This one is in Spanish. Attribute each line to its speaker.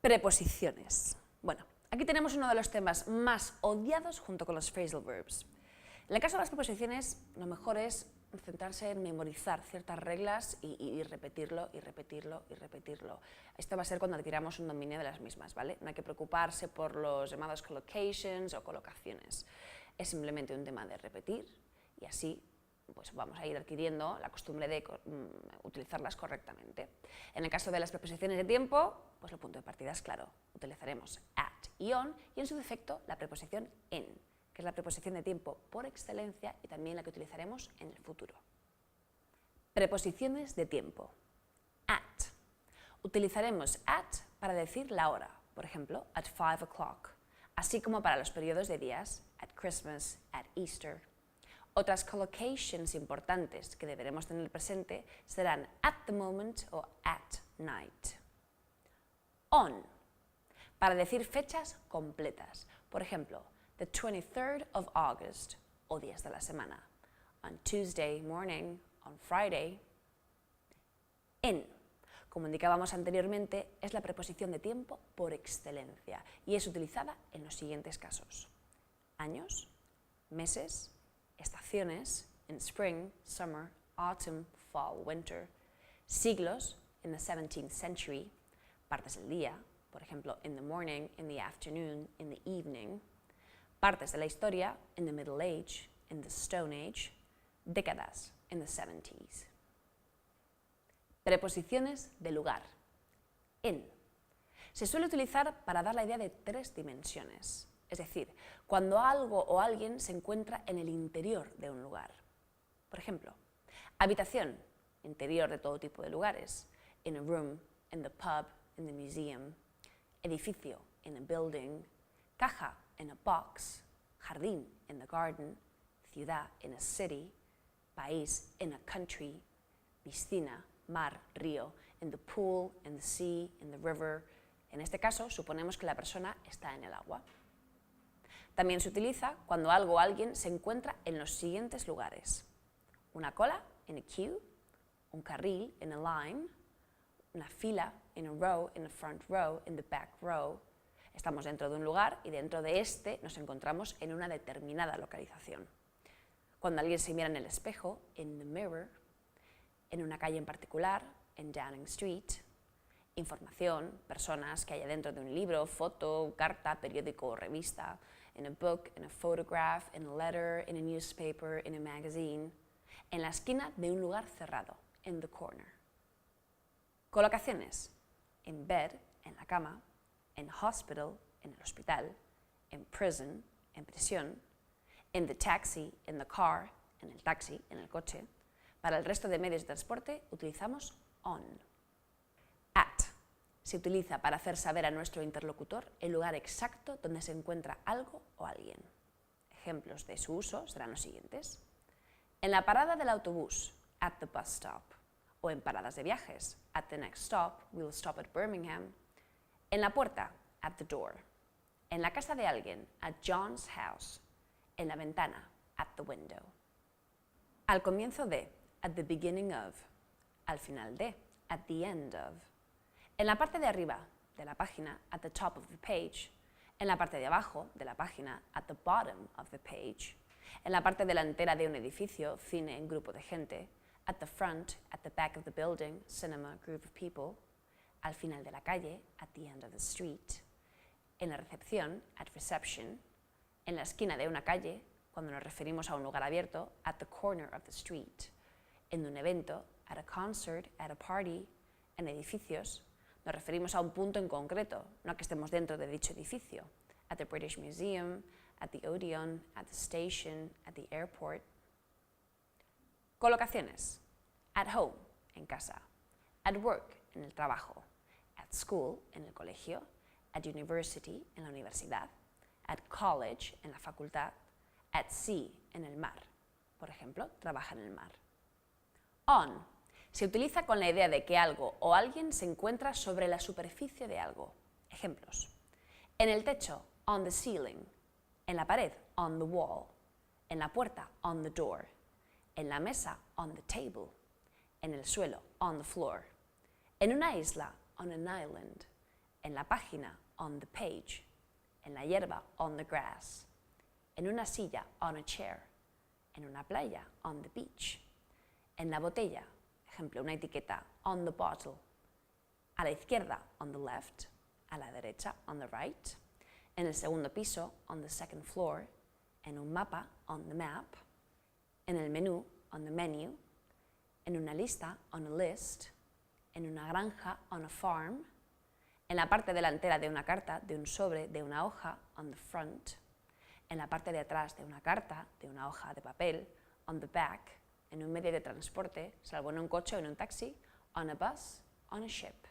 Speaker 1: Preposiciones. Bueno, aquí tenemos uno de los temas más odiados junto con los phrasal verbs. En el caso de las preposiciones, lo mejor es centrarse en memorizar ciertas reglas y repetirlo, y repetirlo, y repetirlo. Esto va a ser cuando adquiramos un dominio de las mismas, ¿vale? No hay que preocuparse por los llamados collocations o colocaciones. Es simplemente un tema de repetir y así pues vamos a ir adquiriendo la costumbre de utilizarlas correctamente. En el caso de las preposiciones de tiempo, pues el punto de partida es claro. Utilizaremos at y on y en su defecto la preposición en, que es la preposición de tiempo por excelencia y también la que utilizaremos en el futuro. Preposiciones de tiempo. At. Utilizaremos at para decir la hora, por ejemplo, at 5 o'clock, así como para los periodos de días, at Christmas, at Easter. Otras collocations importantes que deberemos tener presente serán at the moment o at night. On, para decir fechas completas, por ejemplo, the 23rd of August o días de la semana, on Tuesday morning, on Friday. En, como indicábamos anteriormente, es la preposición de tiempo por excelencia y es utilizada en los siguientes casos: años, meses, estaciones, in spring, summer, autumn, fall, winter, siglos, in the 17th century, partes del día, por ejemplo, in the morning, in the afternoon, in the evening, partes de la historia, in the Middle Age, in the Stone Age, décadas, in the 70s. Preposiciones de lugar. En. Se suele utilizar para dar la idea de tres dimensiones. Es decir, cuando algo o alguien se encuentra en el interior de un lugar. Por ejemplo, habitación, interior de todo tipo de lugares, in a room, in the pub, in the museum, edificio, in a building, caja, in a box, jardín, in the garden, ciudad, in a city, país, in a country, piscina, mar, río, in the pool, in the sea, in the river. En este caso, suponemos que la persona está en el agua. También se utiliza cuando algo o alguien se encuentra en los siguientes lugares: una cola, in a queue, un carril, in a line, una fila, in a row, in the front row, in the back row. Estamos dentro de un lugar y dentro de este nos encontramos en una determinada localización. Cuando alguien se mira en el espejo, in the mirror, en una calle en particular, in Downing Street. Información, personas que haya dentro de un libro, foto, carta, periódico o revista, in a book, in a photograph, in a letter, in a newspaper, in a magazine, en la esquina de un lugar cerrado, in the corner. Colocaciones: in bed, en la cama, in hospital, en el hospital, in prison, en prisión, in the taxi, in the car, en el taxi, en el coche. Para el resto de medios de transporte utilizamos on. At. Se utiliza para hacer saber a nuestro interlocutor el lugar exacto donde se encuentra algo o alguien. Ejemplos de su uso serán los siguientes: en la parada del autobús, at the bus stop, o en paradas de viajes, at the next stop, we'll stop at Birmingham, en la puerta, at the door, en la casa de alguien, at John's house, en la ventana, at the window. Al comienzo de, at the beginning of, al final de, at the end of. En la parte de arriba de la página, at the top of the page. En la parte de abajo de la página, at the bottom of the page. En la parte delantera de un edificio, cine, grupo de gente. At the front, at the back of the building, cinema, group of people. Al final de la calle, at the end of the street. En la recepción, at reception. En la esquina de una calle, cuando nos referimos a un lugar abierto, at the corner of the street. En un evento, at a concert, at a party. En edificios, nos referimos a un punto en concreto, no a que estemos dentro de dicho edificio. At the British Museum, at the Odeon, at the station, at the airport. Colocaciones: at home, en casa, at work, en el trabajo, at school, en el colegio, at university, en la universidad, at college, en la facultad, at sea, en el mar. Por ejemplo, trabaja en el mar. On. Se utiliza con la idea de que algo o alguien se encuentra sobre la superficie de algo. Ejemplos: en el techo, on the ceiling, en la pared, on the wall, en la puerta, on the door, en la mesa, on the table, en el suelo, on the floor, en una isla, on an island, en la página, on the page, en la hierba, on the grass, en una silla, on a chair, en una playa, on the beach, en la botella, ejemplo, una etiqueta, on the bottle, a la izquierda, on the left, a la derecha, on the right, en el segundo piso, on the second floor, en un mapa, on the map, en el menú, on the menu, en una lista, on a list, en una granja, on a farm, en la parte delantera de una carta, de un sobre, de una hoja, on the front, en la parte de atrás de una carta, de una hoja de papel, on the back, en un medio de transporte, salvo en un coche o en un taxi, on a bus, on a ship.